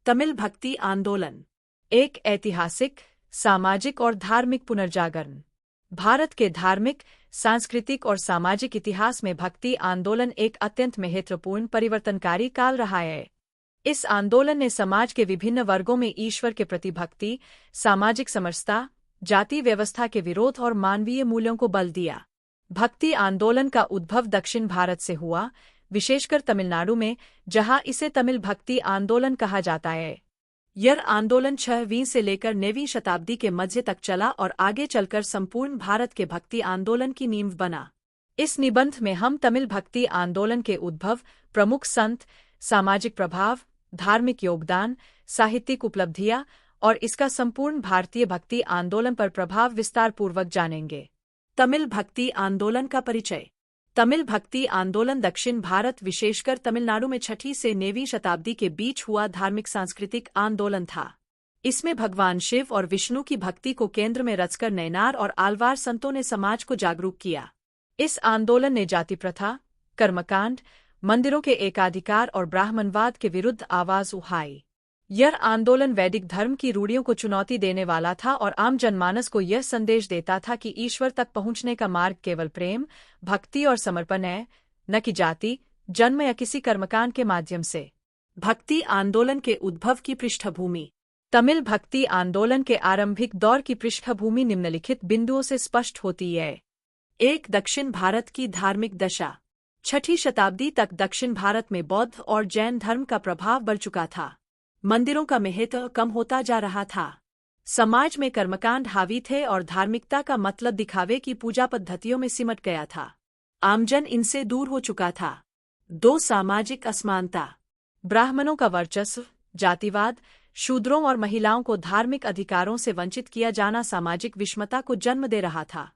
तमिल भक्ति आंदोलन एक ऐतिहासिक, सामाजिक और धार्मिक पुनर्जागरण। भारत के धार्मिक, सांस्कृतिक और सामाजिक इतिहास में भक्ति आंदोलन एक अत्यंत महत्वपूर्ण परिवर्तनकारी काल रहा है। इस आंदोलन ने समाज के विभिन्न वर्गों में ईश्वर के प्रति भक्ति, सामाजिक समरसता, जाति व्यवस्था के विरोध और मानवीय मूल्यों को बल दिया। भक्ति आंदोलन का उद्भव दक्षिण भारत से हुआ, विशेषकर तमिलनाडु में, जहां इसे तमिल भक्ति आंदोलन कहा जाता है। यह आंदोलन 6वीं से लेकर 9वीं शताब्दी के मध्य तक चला और आगे चलकर संपूर्ण भारत के भक्ति आंदोलन की नींव बना। इस निबंध में हम तमिल भक्ति आंदोलन के उद्भव, प्रमुख संत, सामाजिक प्रभाव, धार्मिक योगदान, साहित्यिक उपलब्धियां और इसका संपूर्ण भारतीय भक्ति आंदोलन पर प्रभाव विस्तारपूर्वक जानेंगे। तमिल भक्ति आंदोलन का परिचय। तमिल भक्ति आंदोलन दक्षिण भारत, विशेषकर तमिलनाडु में 6वीं से 9वीं शताब्दी के बीच हुआ धार्मिक सांस्कृतिक आंदोलन था। इसमें भगवान शिव और विष्णु की भक्ति को केंद्र में रखकर नैनार और आलवार संतों ने समाज को जागरूक किया। इस आंदोलन ने जाति प्रथा, कर्मकांड, मंदिरों के एकाधिकार और ब्राह्मणवाद के विरुद्ध आवाज उठाई। यह आंदोलन वैदिक धर्म की रूढ़ियों को चुनौती देने वाला था और आम जनमानस को यह संदेश देता था कि ईश्वर तक पहुंचने का मार्ग केवल प्रेम, भक्ति और समर्पण है, न कि जाति, जन्म या किसी कर्मकांड के माध्यम से। भक्ति आंदोलन के उद्भव की पृष्ठभूमि। तमिल भक्ति आंदोलन के आरंभिक दौर की पृष्ठभूमि निम्नलिखित बिंदुओं से स्पष्ट होती है। 1. दक्षिण भारत की धार्मिक दशा। 6वीं शताब्दी तक दक्षिण भारत में बौद्ध और जैन धर्म का प्रभाव बढ़ चुका था। मंदिरों का महत्व कम होता जा रहा था। समाज में कर्मकांड हावी थे और धार्मिकता का मतलब दिखावे की पूजा पद्धतियों में सिमट गया था। आमजन इनसे दूर हो चुका था। 2. सामाजिक असमानता। ब्राह्मणों का वर्चस्व, जातिवाद, शूद्रों और महिलाओं को धार्मिक अधिकारों से वंचित किया जाना सामाजिक विषमता को जन्म दे रहा था।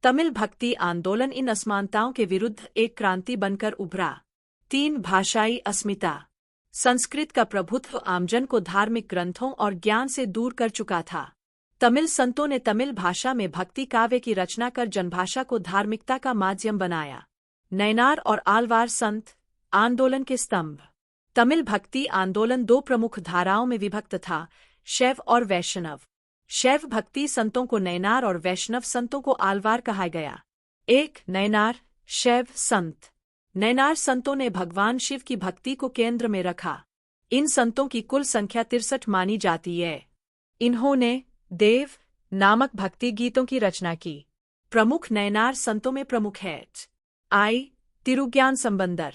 तमिल भक्ति आंदोलन इन असमानताओं के विरुद्ध एक क्रांति बनकर उभरा। 3. भाषाई अस्मिता। संस्कृत का प्रभुत्व आमजन को धार्मिक ग्रंथों और ज्ञान से दूर कर चुका था। तमिल संतों ने तमिल भाषा में भक्ति काव्य की रचना कर जनभाषा को धार्मिकता का माध्यम बनाया। नैनार और आलवार संत, आंदोलन के स्तंभ। तमिल भक्ति आंदोलन 2 प्रमुख धाराओं में विभक्त था, शैव और वैष्णव। शैव भक्ति संतों को नैनार और वैष्णव संतों को आलवार कहा गया। 1. नैनार, शैव संत। नैनार संतों ने भगवान शिव की भक्ति को केंद्र में रखा। इन संतों की कुल संख्या 63 मानी जाती है। इन्होंने देव नामक भक्ति गीतों की रचना की। प्रमुख नैनार संतों में प्रमुख है आई. तिरुज्ञान संबंदर,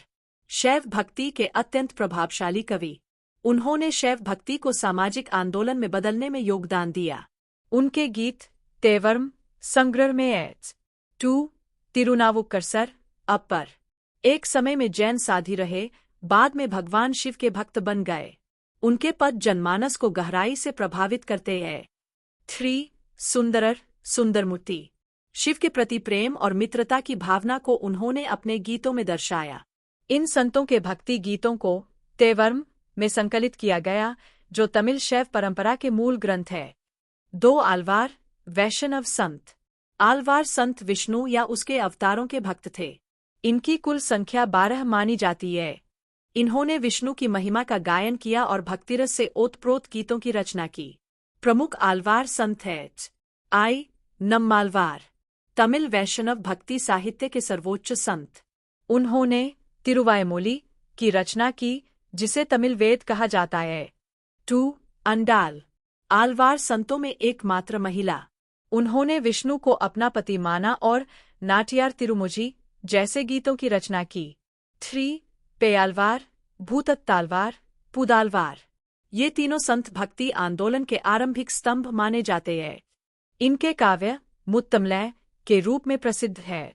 शैव भक्ति के अत्यंत प्रभावशाली कवि। उन्होंने शैव भक्ति को सामाजिक आंदोलन में बदलने में योगदान दिया। उनके गीत तेवर्म संग्रह में एच 2. तिरुनावुक्करसर, अपर। एक समय में जैन साधी रहे, बाद में भगवान शिव के भक्त बन गए। उनके पद जनमानस को गहराई से प्रभावित करते हैं। 3. सुंदरर, सुंदरमूर्ति। शिव के प्रति प्रेम और मित्रता की भावना को उन्होंने अपने गीतों में दर्शाया। इन संतों के भक्ति गीतों को तेवर्म में संकलित किया गया, जो तमिल शैव परंपरा के मूल ग्रंथ है। 2. आलवार, वैष्णव संत। आलवार संत विष्णु या उसके अवतारों के भक्त थे। इनकी कुल संख्या 12 मानी जाती है। इन्होंने विष्णु की महिमा का गायन किया और भक्तिरस से ओतप्रोत गीतों की रचना की। प्रमुख आलवार संत हैं आई. नम्मालवार, तमिल वैष्णव भक्ति साहित्य के सर्वोच्च संत। उन्होंने तिरुवायमोली की रचना की, जिसे तमिल वेद कहा जाता है। 2. अंडाल, आलवार संतों में एकमात्र महिला। उन्होंने विष्णु को अपना पति माना और नाटियार तिरुमुझी जैसे गीतों की रचना की। 3. पेयालवार, भूतत्तालवार, पुदालवार। ये तीनों संत भक्ति आंदोलन के आरंभिक स्तंभ माने जाते हैं। इनके काव्य मुत्तमलय के रूप में प्रसिद्ध है।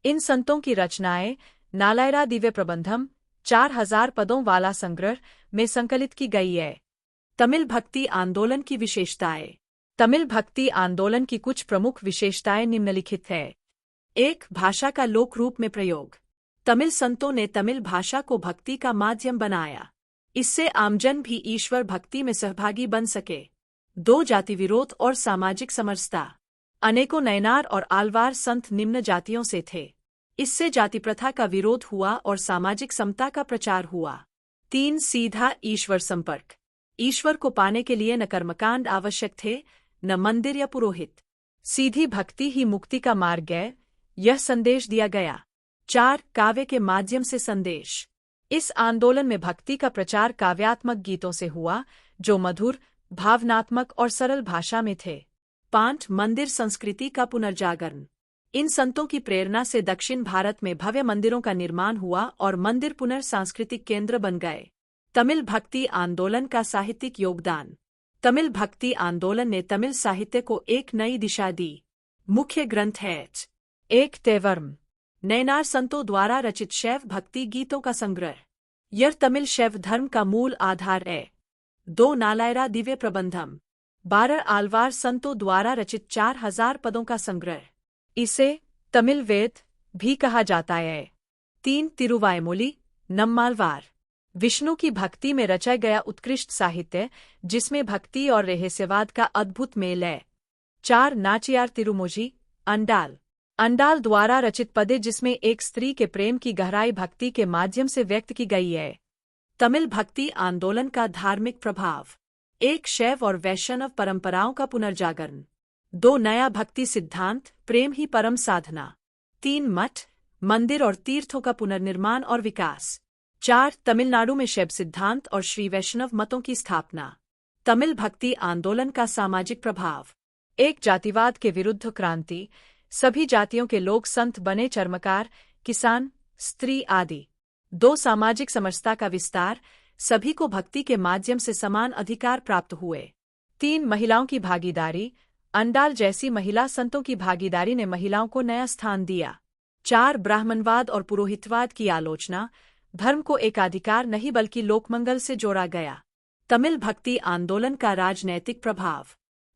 इन संतों की रचनाएं नालायरा दिव्य प्रबंधम 4000 पदों वाला संग्रह में संकलित की गई है। तमिल भक्ति आंदोलन की विशेषताएं। तमिल भक्ति आंदोलन की कुछ प्रमुख विशेषताएं निम्नलिखित है। 1. भाषा का लोक रूप में प्रयोग। तमिल संतों ने तमिल भाषा को भक्ति का माध्यम बनाया। इससे आमजन भी ईश्वर भक्ति में सहभागी बन सके। 2. जाति विरोध और सामाजिक समरसता। अनेकों नैनार और आलवार संत निम्न जातियों से थे। इससे जाति प्रथा का विरोध हुआ और सामाजिक समता का प्रचार हुआ। 3. सीधा ईश्वर संपर्क। ईश्वर को पाने के लिए न कर्मकांड आवश्यक थे, न मंदिर या पुरोहित। सीधी भक्ति ही मुक्ति का मार्ग है, यह संदेश दिया गया। 4. काव्य के माध्यम से संदेश। इस आंदोलन में भक्ति का प्रचार काव्यात्मक गीतों से हुआ, जो मधुर, भावनात्मक और सरल भाषा में थे। 5. मंदिर संस्कृति का पुनर्जागरण। इन संतों की प्रेरणा से दक्षिण भारत में भव्य मंदिरों का निर्माण हुआ और मंदिर पुनर्सांस्कृतिक केंद्र बन गए। तमिल भक्ति आंदोलन का साहित्यिक योगदान। तमिल भक्ति आंदोलन ने तमिल साहित्य को एक नई दिशा दी। मुख्य ग्रंथ है 1. तेवर्म, नयनार संतों द्वारा रचित शैव भक्ति गीतों का संग्रह। यह तमिल शैव धर्म का मूल आधार है। 2. नालायरा दिव्य प्रबंधम, 12 आलवार संतों द्वारा रचित 4000 पदों का संग्रह। इसे तमिल वेद भी कहा जाता है। 3. तिरुवायमोली नम्मालवार, विष्णु की भक्ति में रचा गया उत्कृष्ट साहित्य, जिसमें भक्ति और रहस्यवाद का अद्भुत मेल है। 4. नाचियार तिरुमोजी अंडाल, अंडाल द्वारा रचित पदे, जिसमें एक स्त्री के प्रेम की गहराई भक्ति के माध्यम से व्यक्त की गई है। तमिल भक्ति आंदोलन का धार्मिक प्रभाव। 1. शैव और वैष्णव परंपराओं का पुनर्जागरण। 2. नया भक्ति सिद्धांत, प्रेम ही परम साधना। 3. मठ, मंदिर और तीर्थों का पुनर्निर्माण और विकास। 4. तमिलनाडु में शैव सिद्धांत और श्री वैष्णव मतों की स्थापना। तमिल भक्ति आंदोलन का सामाजिक प्रभाव। 1. जातिवाद के विरुद्ध क्रांति, सभी जातियों के लोग संत बने, चर्मकार, किसान, स्त्री आदि। 2. सामाजिक समरसता का विस्तार, सभी को भक्ति के माध्यम से समान अधिकार प्राप्त हुए। 3. महिलाओं की भागीदारी, अंडाल जैसी महिला संतों की भागीदारी ने महिलाओं को नया स्थान दिया। 4. ब्राह्मणवाद और पुरोहितवाद की आलोचना, धर्म को एकाधिकार नहीं बल्कि लोकमंगल से जोड़ा गया। तमिल भक्ति आंदोलन का राजनैतिक प्रभाव।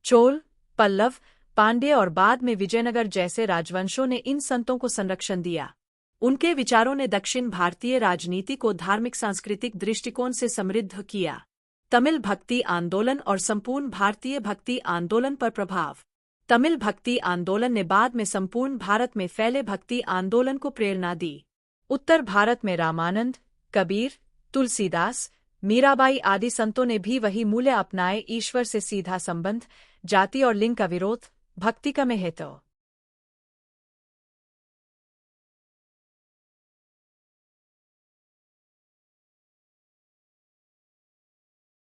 चोल, पल्लव, पांड्य और बाद में विजयनगर जैसे राजवंशों ने इन संतों को संरक्षण दिया। उनके विचारों ने दक्षिण भारतीय राजनीति को धार्मिक सांस्कृतिक दृष्टिकोण से समृद्ध किया। तमिल भक्ति आंदोलन और संपूर्ण भारतीय भक्ति आंदोलन पर प्रभाव। तमिल भक्ति आंदोलन ने बाद में संपूर्ण भारत में फैले भक्ति आंदोलन को प्रेरणा दी। उत्तर भारत में रामानंद, कबीर, तुलसीदास, मीराबाई आदि संतों ने भी वही मूल्य अपनाए, ईश्वर से सीधा संबंध, जाति और लिंग का विरोध, भक्ति का महत्व।